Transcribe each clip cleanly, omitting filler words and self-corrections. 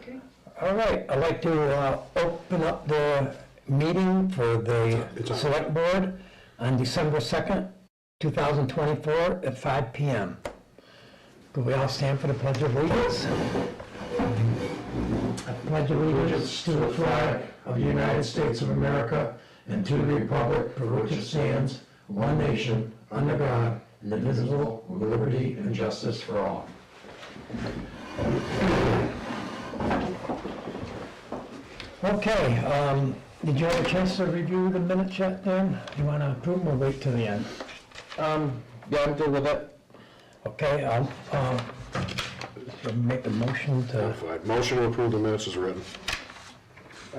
Okay. All right, I'd like to open up the meeting for the Select Board on December 2nd, 2024 at 5 p.m. Could we all stand for the Pledge of Allegiance? I pledge allegiance to the flag of the United States of America and to the republic for which it stands, one nation, under God, indivisible, with liberty and justice for all. Okay, did you have a chance to review the minutes yet, Dan? Do you want to approve them or wait till the end? Yeah, I'm good with it. Okay, I'll make a motion to, Motion to approve the minutes is written.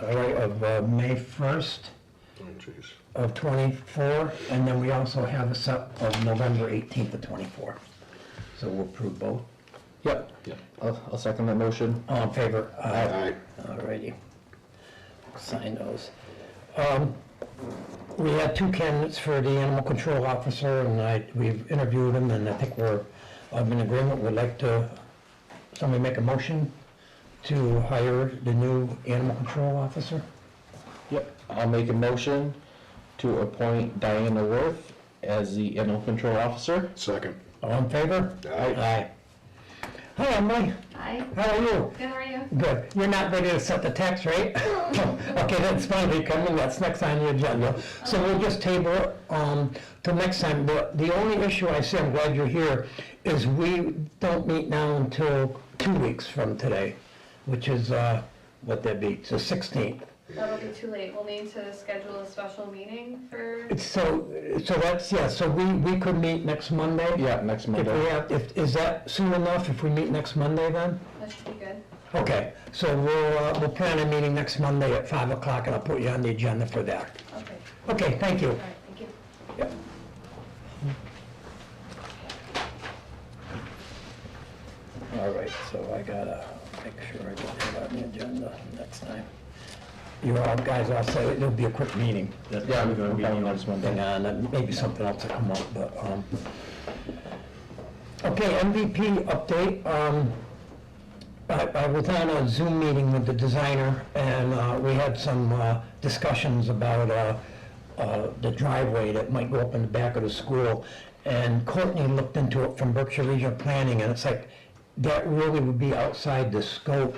all right, of May 1st Oh, jeez. of 24, and then we also have a set of November 18th of 24. So we'll approve both. Yep. I'll second that motion. All in favor? Aye. All righty. Sign those. We had two candidates for the animal control officer, and we've interviewed them, and I think I'm in agreement. We'd like to, somebody make a motion to hire the new animal control officer? Yep. I'll make a motion to appoint Diana Worth as the animal control officer. Second. All in favor? Aye. Aye. Hi, Emily. Hi. How are you? Good, how are you? Good. You're not ready to set the tax rate? Okay, that's fine. They come in, that's next on the agenda. So we'll just table it till next time. The only issue I see, I'm glad you're here, is we don't meet now until 2 weeks from today, which is, what that be, the 16th. That'll be too late. We'll need to schedule a special meeting for, So that's, yeah, so we could meet next Monday? Yeah, next If we Monday. have, is that soon enough if we meet next Monday then? that should be good. Okay, so we'll plan a meeting next Monday at 5 o'clock, and I'll put you on the agenda for that. Okay, Okay, thank you. all right, thank you. Yep. All right, so I gotta make sure I get that on the agenda next time. You all guys all say it'll be a quick meeting. Yeah, we're gonna be on next Monday. And then maybe something else will come up, but, okay, MVP update. I was on a Zoom meeting with the designer, and we had some discussions about the driveway that might go up in the back of the school. And Courtney looked into it from Berkshire Regional Planning, and it's like, that really would be outside the scope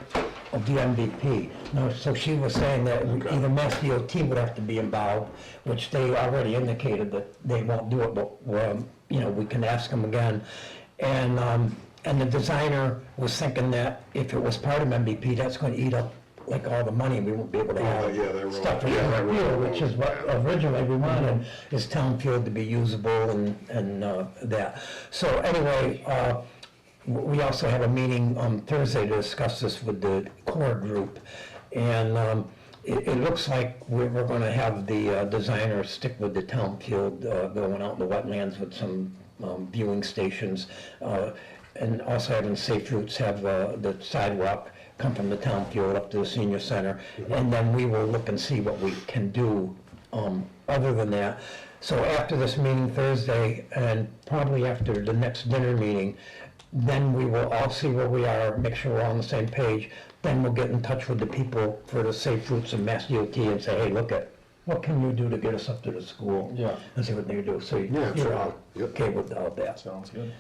of the MVP. No, so she was saying that either Mass DOT would have to be involved, which they already indicated that they won't do it, but, you know, we can ask them again. And the designer was thinking that if it was part of MVP, that's going to eat up like all the money, we won't be able to have yeah, they were- stuff in yeah, they the were- field, which is what originally we wanted, is town field to be usable and that. So anyway, we also have a meeting on Thursday to discuss this with the core group. And it looks like we're going to have the designer stick with the town field, going out in the wetlands with some viewing stations. And also having Safe Routes have the sidewalk come from the town field up to the senior center. And then we will look and see what we can do other than that. So after this meeting Thursday, and probably after the next dinner meeting, then we will all see where we are, make sure we're all on the same page. Then we'll get in touch with the people for the Safe Routes and Mass DOT and say, hey, look at, what can you do to get us up to the school? Yeah. And see what they do. So Yeah, you're all Yep. okay with all that. Sounds good.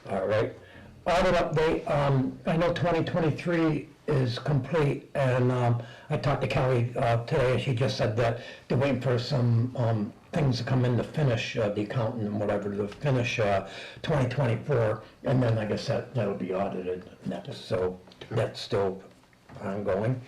All right. Audit update, I know 2023 is complete, and I talked to Kelly today, and she just said that they're waiting for some things to come in to finish, the accountant and whatever, to finish 2024, and then I guess that'll be audited next, so that's still ongoing.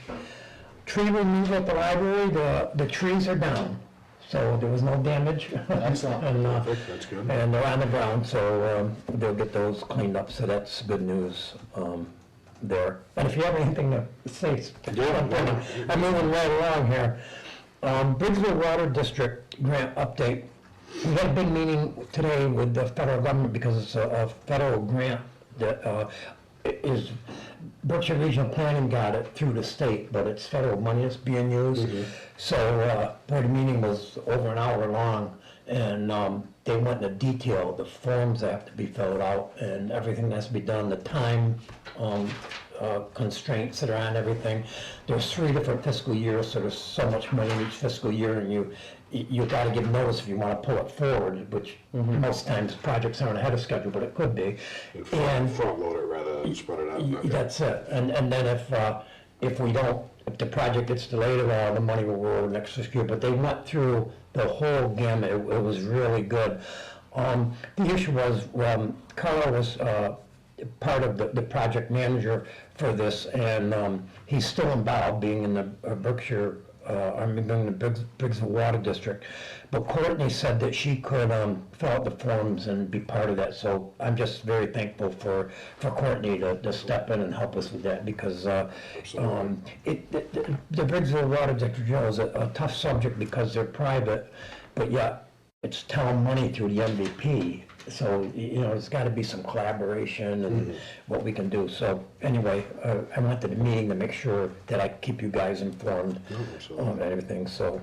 Tree removal at the library, the trees are down, so there was no damage. Excellent. And, Perfect, that's good. and they're on the ground, so they'll get those cleaned up, so that's good news there. And if you have anything to say, jump in. I'm moving right along here. Bridgeville Water District grant update. We had a big meeting today with the federal government because it's a federal grant that is, Berkshire Regional Planning got it through the state, but it's federal money that's being used. So the meeting was over an hour long, and they went into detail, the forms that have to be filled out and everything that has to be done, the time constraints that are on everything. There's 3 different fiscal years, so there's so much money in each fiscal year, and you gotta give notice if you wanna pull it forward, which most times projects aren't ahead of schedule, but it could be. And Front load it rather than spread it out. Okay. that's it. And then if we don't, if the project gets delayed at all, the money will roll next fiscal year. But they went through the whole gamut. It was really good. The issue was, Carl was part of the project manager for this, and he's still involved, being in the Berkshire, being in the Briggsville Water District. But Courtney said that she could fill out the forms and be part of that. So I'm just very thankful for Courtney to step in and help us with that, because the Briggsville Water District, you know, is a tough subject because they're private, but yet it's town money through the MVP. So, you know, there's got to be some collaboration and what we can do. So anyway, I went to the meeting to make sure that I keep you guys informed on everything. So,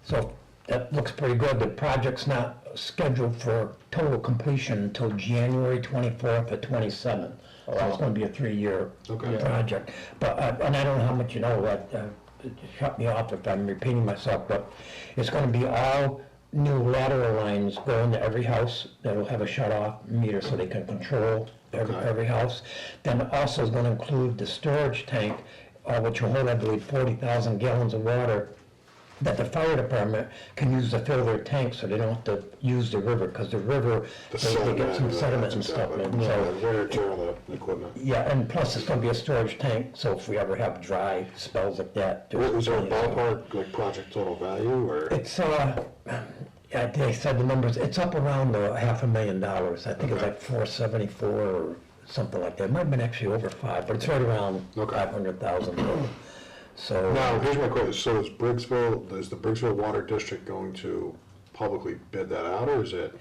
so that looks pretty good. The project's not scheduled for total completion until January 24th or 27th. So it's going to be a 3-year project. But, and I don't know how much you know, shut me off if I'm repeating myself, but it's going to be all new lateral lines going to every house that will have a shut-off meter so they can control every house. Then also is going to include the storage tank, which will hold, I believe, 40,000 gallons of water that the fire department can use to fill their tank, so they don't have to use the river, because the river, they get some sediment and stuff in. So, Wear and tear on the equipment. yeah, and plus it's going to be a storage tank, so if we ever have dry spells like that. Is there a ballpark, like, project total value, or? It's, yeah, they said the numbers, it's up around $500,000. I think it's like 474 or something like that. It might have been actually over 5, but it's right around 500,000. So Now, here's my question. So is the Briggsville Water District going to publicly bid that out, or is it?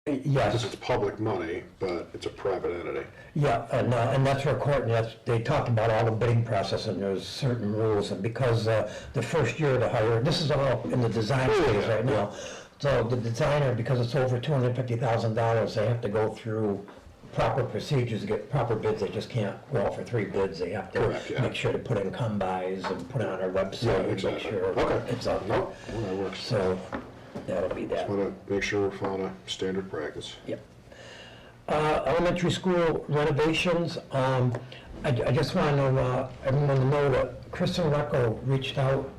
Because yes, it's public money, but it's a private entity. yeah, and that's where Courtney, they talked about all the bidding process, and there's certain rules, and because the first year to hire, this is all in the design phase right now. So the designer, because it's over $250,000, they have to go through proper procedures to get proper bids. They just can't go out for 3 bids. They have to make sure to put in come-bys and put it on our website and make sure it's up there. Well, that works. So that'll be that. Just want to make sure we're following a standard practice. Yep. Elementary school renovations. I just want to know, everyone to know that Kristen Recco reached out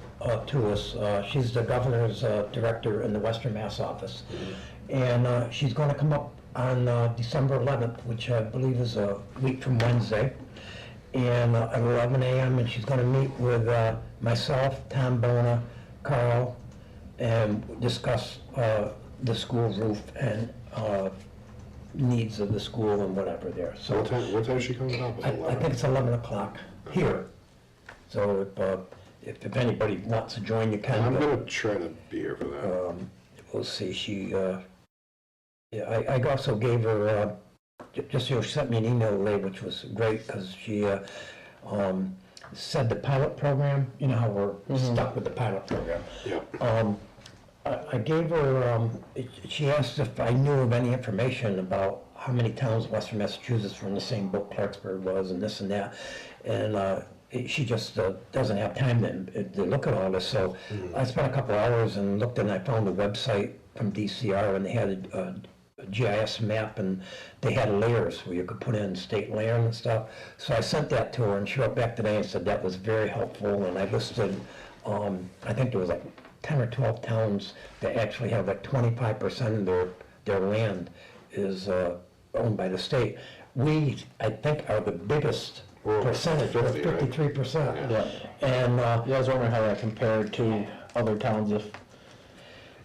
to us. She's the governor's director in the Western Mass office. And she's going to come up on December 11th, which I believe is a week from Wednesday, and at 11 a.m., and she's going to meet with myself, Tom Bona, Carl, and discuss the school roof and needs of the school and whatever there. So What time is she coming up? I think it's 11 o'clock here. So if anybody wants to join, you can. I'm but, going to try to be here for that. we'll see. She, yeah, I also gave her, just, you know, she sent me an email today, which was great, because she said the pilot program, you know how we're stuck with the pilot program. Yeah. I gave her, she asked if I knew of any information about how many towns in Western Massachusetts were in the same boat Clarksburg was, and this and that. And she just doesn't have time to look at all this. So I spent a couple hours and looked, and I found a website from DCR, and they had a GIS map, and they had layers where you could put in state land and stuff. So I sent that to her, and she wrote back today and said that was very helpful. And I listed, I think there was like 10 or 12 towns that actually have like 25% of their land is owned by the state. We, I think, are the biggest percentage, 50, right? 53%. Yeah. And Yeah, I was wondering how that compared to other towns if.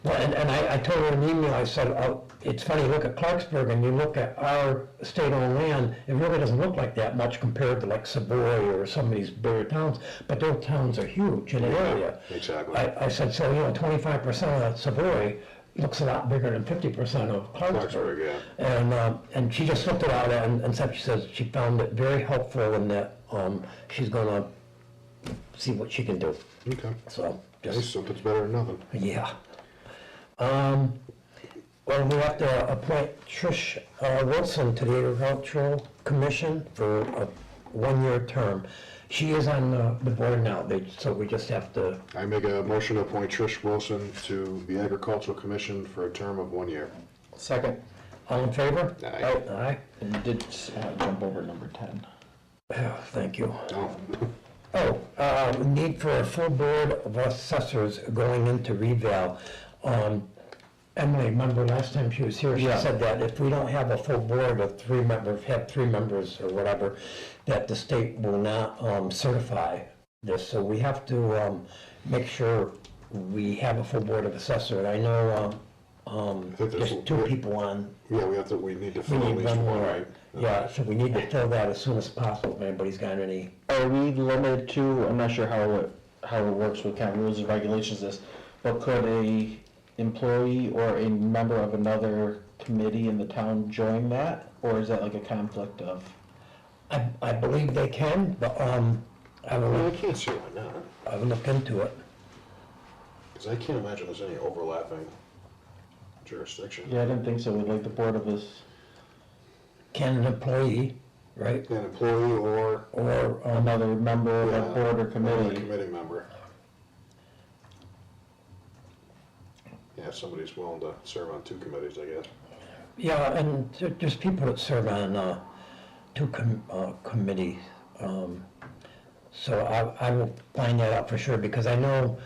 well, and I told her in an email, I said, it's funny, you look at Clarksburg and you look at our state-owned land, it really doesn't look like that much compared to like Savoy or some of these bigger towns, but those towns are huge in the area. Exactly. I said, so, you know, 25% of Savoy looks a lot bigger than 50% of Clarksburg. Clarksburg, yeah. And she just looked at all that and said, she says she found it very helpful, and that she's gonna see what she can do. Okay. So, Nice, just, something's better than nothing. yeah. Well, we have to appoint Trish Wilson to the Agricultural Commission for one-year term. She is on the board now, so we just have to, I make a motion to appoint Trish Wilson to the Agricultural Commission for a term of 1 year. Second. all in favor? Aye. Aye. And you did jump over number 10. Oh, thank you. Oh, Need for a full board of assessors going into reval. Emily, remember last time she was here, she Yeah. said that if we don't have a full board of 3 members, have 3 members or whatever, that the state will not certify this. So we have to make sure we have a full board of assessor. And I know think there's- there's 2 people on. yeah, we need to We fill at need least one one, more. right? Yeah, so we need to fill that as soon as possible, if anybody's got any. Are we limited to, I'm not sure how it works with kind of rules and regulations this, but could a employee or a member of another committee in the town join that? Or is that like a conflict of? I believe they can, but I Well, I will, can't see why not, I will look into it. because I can't imagine there's any overlapping jurisdiction. Yeah, I didn't think so with like the board of this. Can an employee, right, An employee or or, Another member of a board or another committee. committee member. Yeah, if somebody's willing to serve on 2 committees, I guess. yeah, and there's people that serve on 2 committees. So I will find that out for sure, because I know,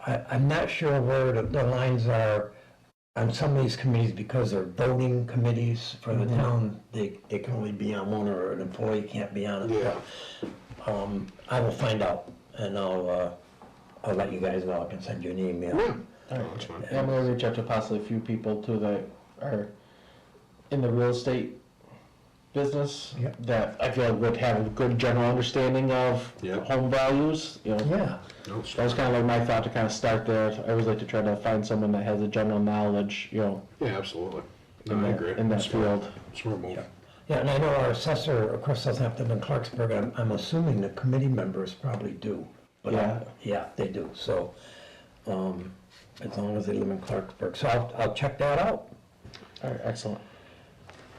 I'm not sure where the lines are on some of these committees, because they're voting committees for the town. They can only be on one, or an employee can't be on it. Yeah. I will find out, and I'll let you guys know. I can send you an email. All Oh, that's fine. right. I'm gonna reach out to possibly a few people too that are in the real estate business. Yep. That I feel like would have a good general understanding of Yep. home values, you know. Yeah, No, That was kind of like my thought to kind of start there. I always like to try to find someone that has a general knowledge, you know, yeah, absolutely. No, in I that, agree. in that Smart- field. Smart move. yeah, and I know our assessor, of course, doesn't have to live in Clarksburg. I'm assuming the committee members probably do. But Yeah. yeah, they do, so, as long as they live in Clarksburg. So I'll check that out. All right, excellent.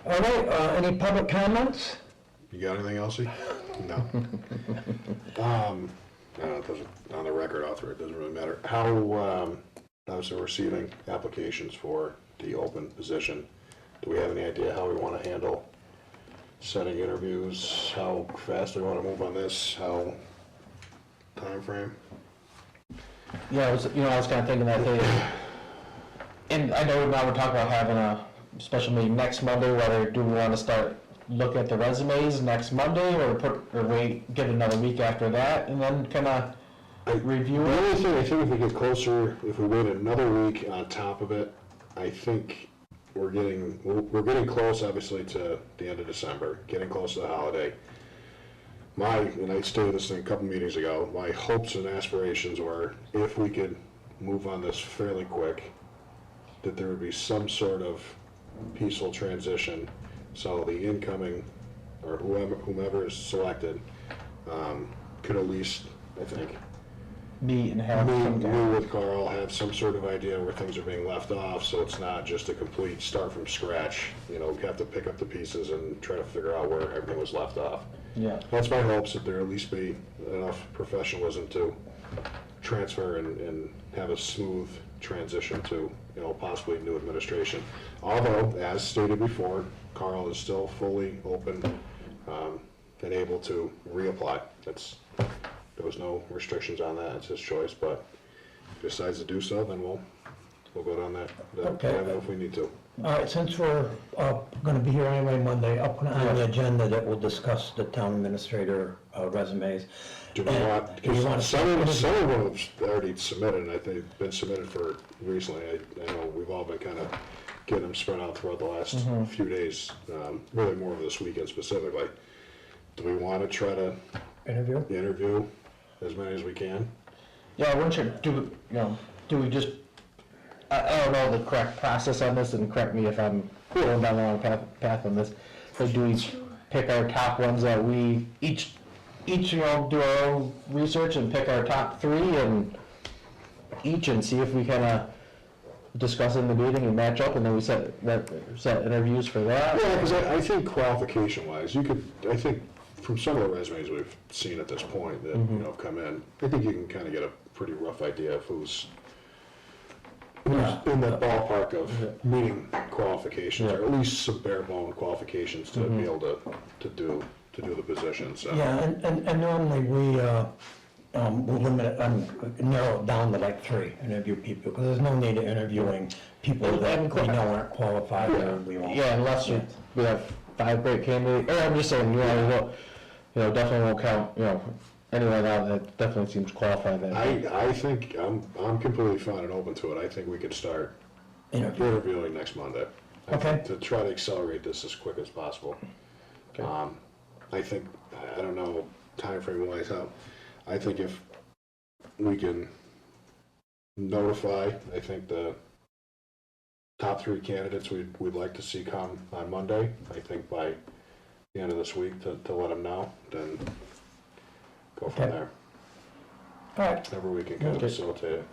All right, any public comments? You got anything, Elsie? No. No, it doesn't, on the record author, it doesn't really matter. How, obviously we're receiving applications for the open position. Do we have any idea how we want to handle setting interviews? How fast we want to move on this? How, timeframe? Yeah, I was kind of thinking that day, and I know now we're talking about having a special meeting next Monday, whether do we want to start looking at the resumes next Monday, or wait, get another week after that, and then kind of review The it? only thing, I think if we get closer, if we wait another week on top of it, I think we're getting close, obviously, to the end of December, getting close to the holiday. And I stated this in a couple meetings ago, my hopes and aspirations were, if we could move on this fairly quick, that there would be some sort of peaceful transition, so the incoming, or whomever is selected, could at least, I think, Meet and have some me with Carl have some sort of idea where things are being left off, so it's not just a complete start from scratch. You know, we have to pick up the pieces and try to figure out where everything was left off. Yeah. That's my hopes, that there at least be enough professionalism to transfer and have a smooth transition to, you know, possibly new administration. Although, as stated before, Carl is still fully open and able to reapply. There was no restrictions on that, it's his choice, but if he decides to do so, then we'll go down that Okay. avenue if we need to. All right, since we're gonna be here anyway Monday, I'll put on the agenda that we'll discuss the town administrator resumes. Do we And want, do you want because to some of set- them have already submitted, and I think been submitted for recently. I know we've all been kind of getting them spread out throughout the last few days, really more of this weekend specifically. Do we want to try to interview as many as we can? Yeah, wouldn't you do we just, I don't know the correct process on this, and correct me if I'm going down the wrong path on this, but do we pick our top ones that we each, do our own research and pick our top 3 and see if we kind of discuss in the meeting and match up, and then we set interviews for that. Yeah, because I think qualification-wise, I think from some of the resumes we've seen at this point that, have come in, I think you can kind of get a pretty rough idea of who's in the ballpark of meeting qualifications, or at least some bare bone qualifications to be able to do the position, so. Yeah, and normally we'll limit it, narrow it down to like 3 interview people, because there's no need of interviewing people that we know aren't qualified or we won't. Yeah, unless we have 5 great candidates, or I'm just saying, definitely won't count, anyone out that definitely seems qualified. I think, I'm completely fine and open to it. I think we could start interviewing next Monday. I think to try to accelerate this as quick as possible. Okay. I think, I don't know, timeframe wise, I think if we can notify, I think the top 3 candidates we'd like to see come on Monday, I think by the end of this week to let them know, then go from there. All right. However we can kind of facilitate it.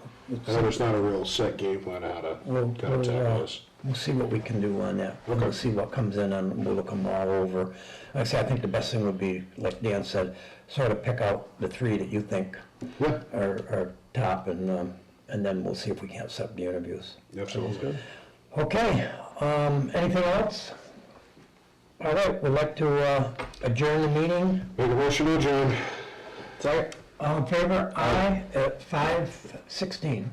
I know there's not a real set game plan on how to kind of tackle this. We'll see what we can do on that. Okay. We'll see what comes in and we'll look them all over. Like I said, I think the best thing would be, like Dan said, sort of pick out the 3 that you think Yeah, are top, and then we'll see if we can't set up the interviews. absolutely. Okay, anything else? All right, we'd like to adjourn the meeting. Make a motion to adjourn. Sorry. All in favor? Aye, at 5:16.